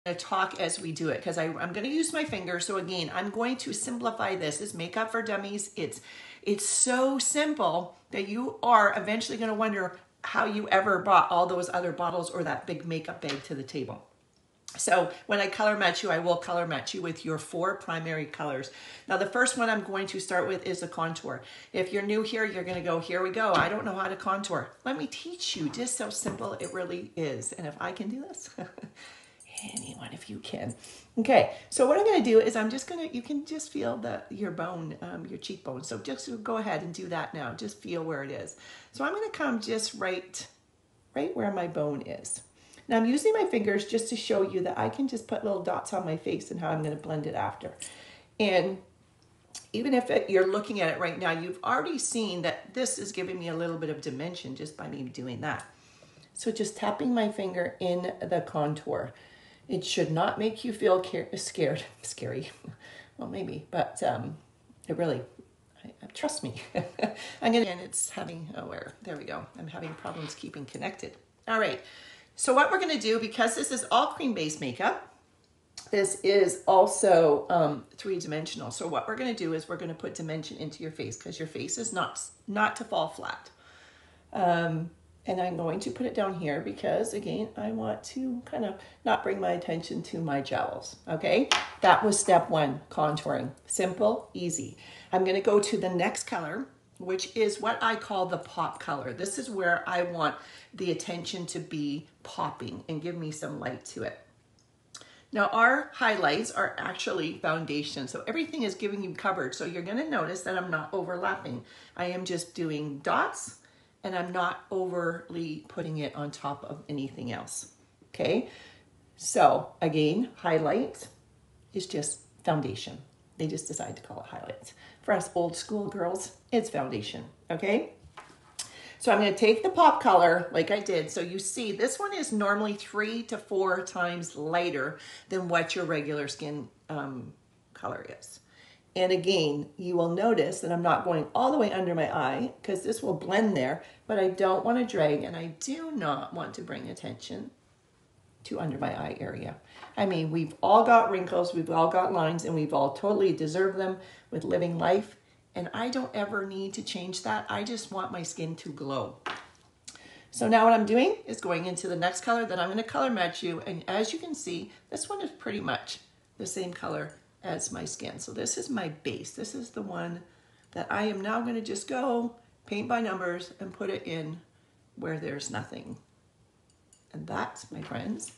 to talk as we do it because I'm going to use my fingers. So again, I'm going to simplify this. It's Makeup for Dummies. It's so simple that you are eventually going to wonder how you ever brought all those other bottles or that big makeup bag to the table. So when I color match you, I will color match you with your 4 primary colors. Now the first one I'm going to start with is a contour. If you're new here, you're going to go, here we go. I don't know how to contour. Let me teach you just how simple it really is. And if I can do this, anyone, if you can. Okay, so what I'm going to do is I'm just going to, you can just feel your bone, your cheekbone. So just go ahead and do that now. Just feel where it is. So I'm going to come just right where my bone is. Now I'm using my fingers just to show you that I can just put little dots on my face and how I'm going to blend it after. And even if you're looking at it right now, you've already seen that this is giving me a little bit of dimension just by me doing that. So just tapping my finger in the contour. It should not make you feel scared, scary. Well, maybe, but it really, trust me. And it's having, there we go. I'm having problems keeping connected. All right. So what we're going to do, because this is all cream-based makeup, this is also 3-dimensional. So what we're going to do is we're going to put dimension into your face because your face is not to fall flat. And I'm going to put it down here because, again, I want to kind of not bring my attention to my jowls, okay? That was step 1, contouring. Simple, easy. I'm going to go to the next color, which is what I call the pop color. This is where I want the attention to be popping and give me some light to it. Now our highlights are actually foundation, so everything is giving you coverage. So you're gonna notice that I'm not overlapping. I am just doing dots and I'm not overly putting it on top of anything else, okay? So again, highlight is just foundation. They just decided to call it highlights. For us old school girls, it's foundation, okay? So I'm going to take the pop color like I did. So you see this one is normally 3 to 4 times lighter than what your regular skin color is. And again, you will notice that I'm not going all the way under my eye because this will blend there, but I don't want to drag and I do not want to bring attention to under my eye area. I mean, we've all got wrinkles, we've all got lines, and we've all totally deserved them with living life. And I don't ever need to change that. I just want my skin to glow. So now what I'm doing is going into the next color that I'm going to color match you. And as you can see, this one is pretty much the same color as my skin. So this is my base. This is the one that I am now going to just go paint by numbers and put it in where there's nothing. And that, my friends,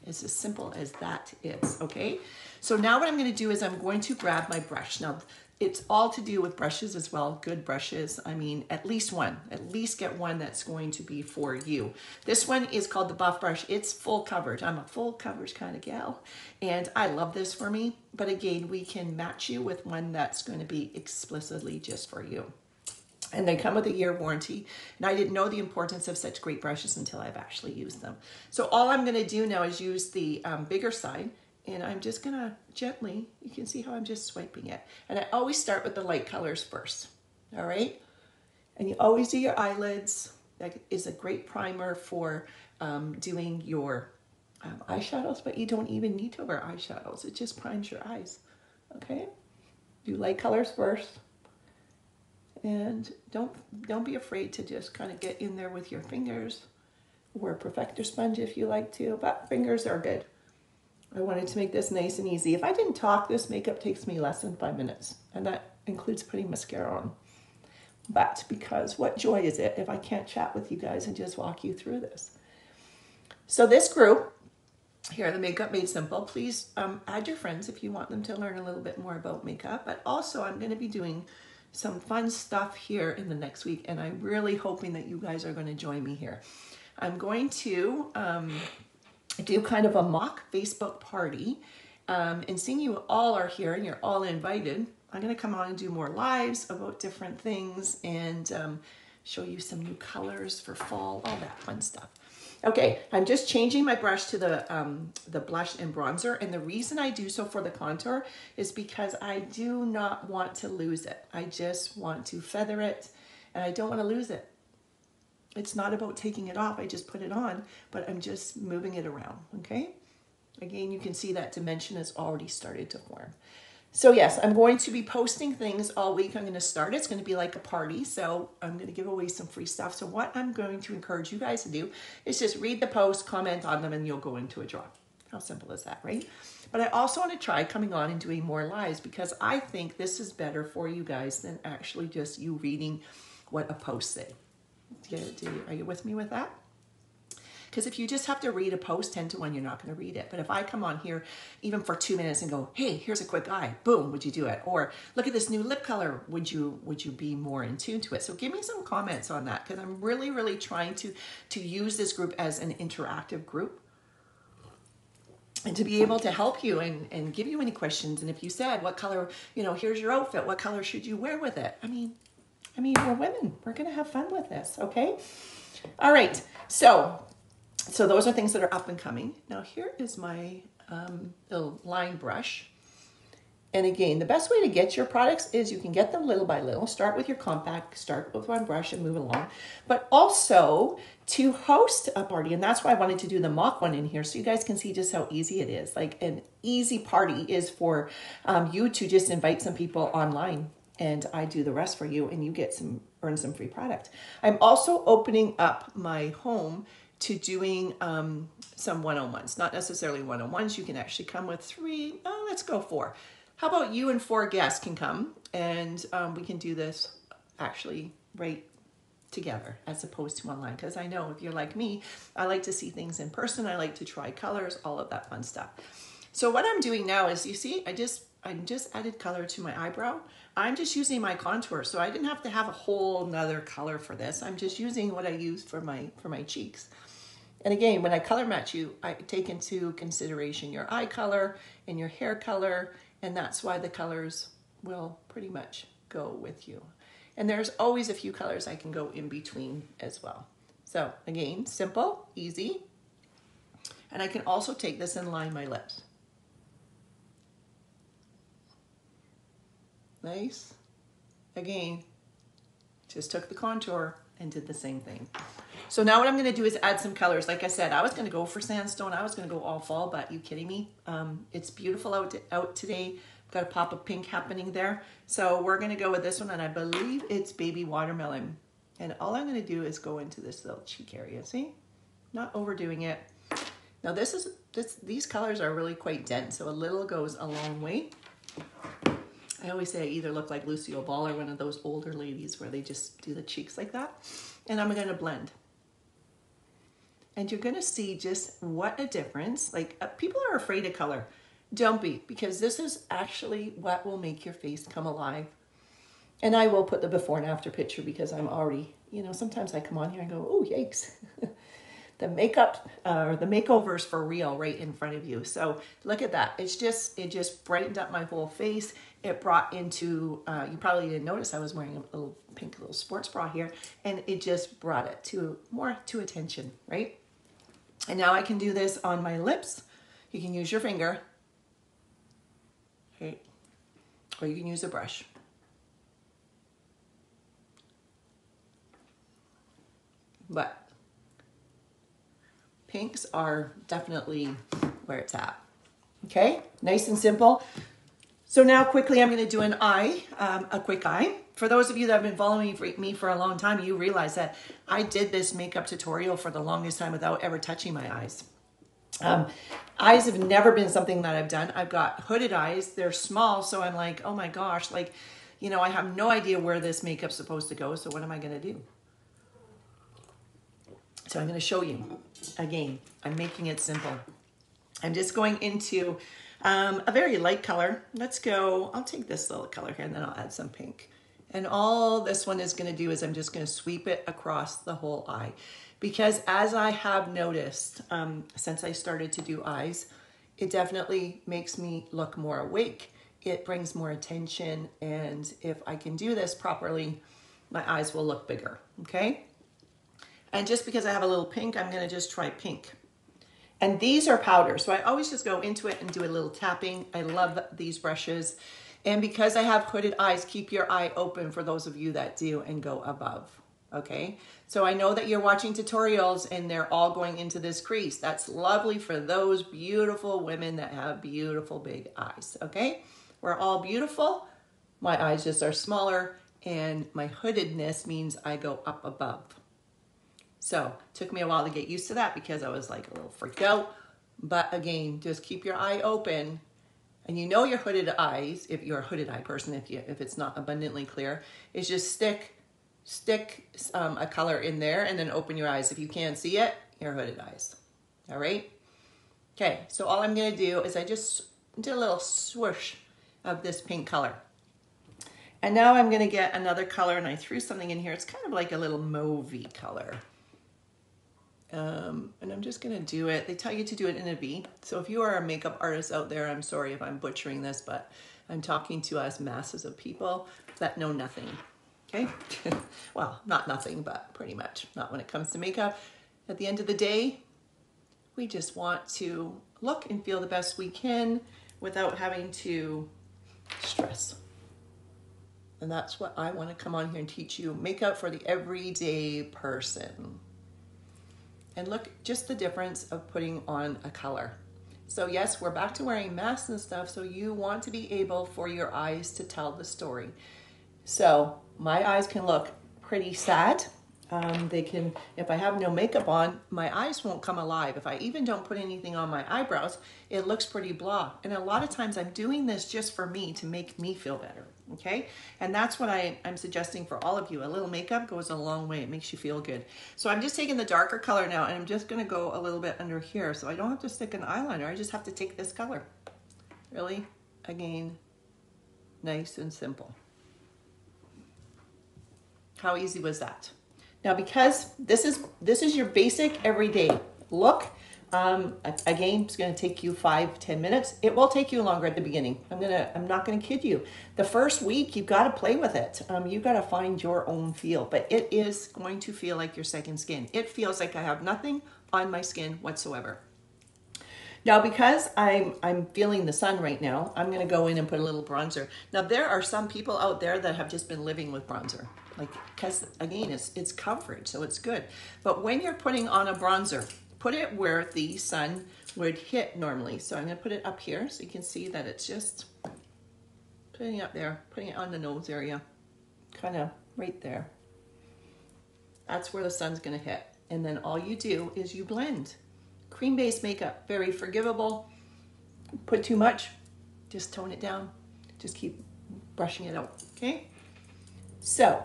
is as simple as that is, okay? So now what I'm going to do is I'm going to grab my brush. Now, it's all to do with brushes as well, good brushes. I mean, at least one. At least get one that's going to be for you. This one is called the Buff Brush. It's full coverage. I'm a full coverage kind of gal, and I love this for me. But again, we can match you with one that's going to be explicitly just for you. And they come with a year warranty. And I didn't know the importance of such great brushes until I've actually used them. So all I'm going to do now is use the bigger side. And I'm just going to gently, you can see how I'm just swiping it. And I always start with the light colors first. All right. And you always do your eyelids. That is a great primer for doing your eyeshadows. But you don't even need to wear eyeshadows. It just primes your eyes. Okay. Do light colors first. And don't be afraid to just kind of get in there with your fingers, or a perfector sponge if you like to, but fingers are good. I wanted to make this nice and easy. If I didn't talk, this makeup takes me less than 5 minutes, and that includes putting mascara on. But because what joy is it if I can't chat with you guys and just walk you through this? So this group here, the Makeup Made Simple, please add your friends if you want them to learn a little bit more about makeup. But also I'm going to be doing some fun stuff here in the next week, and I'm really hoping that you guys are going to join me here. I'm going to do kind of a mock Facebook party, and seeing you all are here and you're all invited, I'm going to come on and do more lives about different things and show you some new colors for fall, all that fun stuff. Okay, I'm just changing my brush to the blush and bronzer, and the reason I do so for the contour is because I do not want to lose it. I just want to feather it, and I don't want to lose it. It's not about taking it off. I just put it on, but I'm just moving it around, okay? Again, you can see that dimension has already started to form. So yes, I'm going to be posting things all week. I'm going to start. It's going to be like a party. So I'm going to give away some free stuff. So what I'm going to encourage you guys to do is just read the post, comment on them, and you'll go into a draw. How simple is that, right? But I also want to try coming on and doing more lives because I think this is better for you guys than actually just you reading what a post say. Are you with me with that? Because if you just have to read a post 10 to 1, you're not going to read it. But if I come on here even for 2 minutes and go, hey, here's a quick eye, boom, would you do it? Or look at this new lip color, would you be more in tune to it? So give me some comments on that because I'm really, really trying to use this group as an interactive group and to be able to help you and give you any questions. And if you said, what color, here's your outfit, what color should you wear with it? I mean, we're women. We're going to have fun with this, okay? All right, so those are things that are up and coming. Now here is my little line brush. And again, the best way to get your products is you can get them little by little. Start with your compact, start with one brush and move along. But also to host a party, and that's why I wanted to do the mock one in here so you guys can see just how easy it is. Like an easy party is for you to just invite some people online and I do the rest for you and you get earn some free product. I'm also opening up my home to doing some one-on-ones, not necessarily one-on-ones. You can actually come with 3, let's go 4. How about you and 4 guests can come and we can do this actually right together as opposed to online. Because I know if you're like me, I like to see things in person. I like to try colors, all of that fun stuff. So what I'm doing now is, you see, I just added color to my eyebrow. I'm just using my contour. So I didn't have to have a whole nother color for this. I'm just using what I used for my cheeks. And again, when I color match you, I take into consideration your eye color and your hair color, and that's why the colors will pretty much go with you. And there's always a few colors I can go in between as well. So again, simple, easy. And I can also take this and line my lips. Nice. Again, just took the contour and did the same thing. So now what I'm going to do is add some colors. Like I said, I was going to go for sandstone. I was going to go all fall, but you kidding me? It's beautiful out today. I've got a pop of pink happening there. So we're going to go with this one, and I believe it's baby watermelon. And all I'm going to do is go into this little cheek area. See? Not overdoing it. Now these colors are really quite dense, so a little goes a long way. I always say I either look like Lucille Ball or one of those older ladies where they just do the cheeks like that. And I'm going to blend. And you're going to see just what a difference. Like people are afraid of color. Don't be, because this is actually what will make your face come alive. And I will put the before and after picture because I'm already, sometimes I come on here and go, oh, yikes. The makeup or the makeover is for real right in front of you. So look at that. It just brightened up my whole face. It brought into, you probably didn't notice I was wearing a little pink little sports bra here, and it just brought it more to attention, right? And now I can do this on my lips. You can use your finger, okay, or you can use a brush. But pinks are definitely where it's at. Okay, nice and simple. So now quickly I'm going to do an eye, a quick eye. For those of you that have been following me for a long time, you realize that I did this makeup tutorial for the longest time without ever touching my eyes. Eyes have never been something that I've done. I've got hooded eyes. They're small, so I'm like, oh my gosh, I have no idea where this makeup's supposed to go, so what am I going to do? So I'm going to show you. Again, I'm making it simple. I'm just going into a very light color. Let's go, I'll take this little color here and then I'll add some pink. And all this one is going to do is I'm just going to sweep it across the whole eye. Because as I have noticed since I started to do eyes, it definitely makes me look more awake. It brings more attention. And if I can do this properly, my eyes will look bigger, okay? And just because I have a little pink, I'm going to just try pink. And these are powder, so I always just go into it and do a little tapping. I love these brushes. And because I have hooded eyes, keep your eye open for those of you that do and go above. Okay, so I know that you're watching tutorials and they're all going into this crease. That's lovely for those beautiful women that have beautiful big eyes. Okay, we're all beautiful. My eyes just are smaller, and my hoodedness means I go up above. So it took me a while to get used to that because I was like a little freaked out. But again, just keep your eye open. And you know your hooded eyes, if you're a hooded eye person, if it's not abundantly clear, is just stick a color in there and then open your eyes. If you can't see it, your hooded eyes. All right? Okay, so all I'm gonna do is I just did a little swoosh of this pink color. And now I'm gonna get another color, and I threw something in here. It's kind of like a little mauvey color. And I'm just gonna do it. They tell you to do it in a V. So if you are a makeup artist out there, I'm sorry if I'm butchering this, but I'm talking to us masses of people that know nothing, okay? Well, not nothing, but pretty much not when it comes to makeup. At the end of the day, we just want to look and feel the best we can without having to stress. And that's what I want to come on here and teach you. Makeup for the everyday person. And look, just the difference of putting on a color. So yes, we're back to wearing masks and stuff, so you want to be able for your eyes to tell the story. So my eyes can look pretty sad. They can, if I have no makeup on, my eyes won't come alive. If I even don't put anything on my eyebrows, it looks pretty blah. And a lot of times I'm doing this just for me to make me feel better, okay? And that's what I'm suggesting for all of you. A little makeup goes a long way. It makes you feel good. So I'm just taking the darker color now, and I'm just gonna go a little bit under here. So I don't have to stick an eyeliner. I just have to take this color. Really, again, nice and simple. How easy was that? Now, because this is your basic everyday look, again, it's going to take you 5-10 minutes. It will take you longer at the beginning. I'm not going to kid you. The first week, you've got to play with it. You've got to find your own feel, but it is going to feel like your second skin. It feels like I have nothing on my skin whatsoever. Now, because I'm feeling the sun right now, I'm going to go in and put a little bronzer. Now, there are some people out there that have just been living with bronzer. Like, because again, it's coverage, so it's good. But when you're putting on a bronzer, put it where the sun would hit normally. So I'm gonna put it up here so you can see that it's just putting it up there, putting it on the nose area, kind of right there. That's where the sun's gonna hit. And then all you do is you blend. Cream-based makeup, very forgivable. Put too much, just tone it down. Just keep brushing it out, okay? So,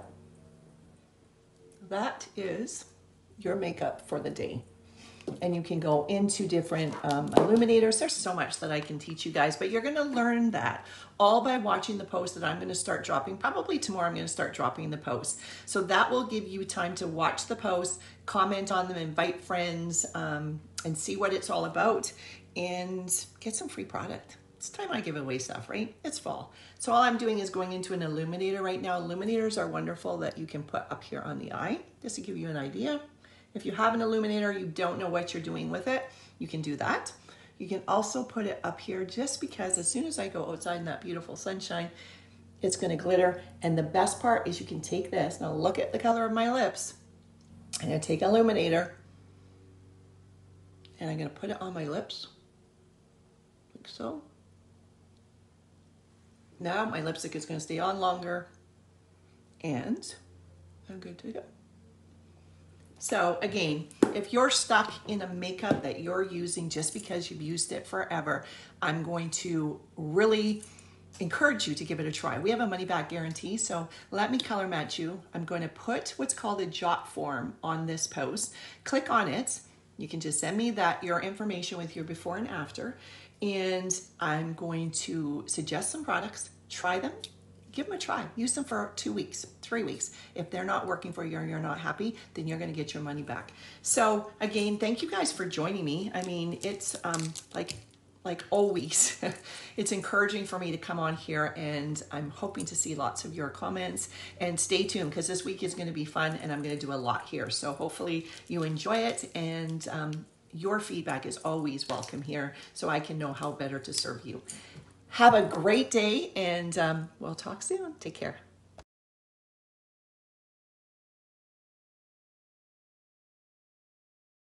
that is your makeup for the day. And you can go into different illuminators. There's so much that I can teach you guys, but you're gonna learn that all by watching the post that I'm gonna start dropping. Probably tomorrow I'm gonna start dropping the post. So that will give you time to watch the post, comment on them, invite friends, and see what it's all about, and get some free product. It's time I give away stuff, right? It's fall. So all I'm doing is going into an illuminator right now. Illuminators are wonderful that you can put up here on the eye, just to give you an idea. If you have an illuminator, you don't know what you're doing with it, you can do that. You can also put it up here just because as soon as I go outside in that beautiful sunshine, it's gonna glitter. And the best part is you can take this, now look at the color of my lips. I'm gonna take an illuminator and I'm gonna put it on my lips, like so. Now my lipstick is going to stay on longer and I'm good to go. So again, if you're stuck in a makeup that you're using just because you've used it forever, I'm going to really encourage you to give it a try. We have a money back guarantee, so let me color match you. I'm going to put what's called a jot form on this post. Click on it. You can just send me your information with your before and after. And I'm going to suggest some products, try them, give them a try. Use them for 2 weeks, 3 weeks. If they're not working for you or you're not happy, then you're gonna get your money back. So again, thank you guys for joining me. I mean, it's like always, it's encouraging for me to come on here, and I'm hoping to see lots of your comments. And stay tuned because this week is gonna be fun and I'm gonna do a lot here. So hopefully you enjoy it, and your feedback is always welcome here so I can know how better to serve you. Have a great day, and we'll talk soon. Take care.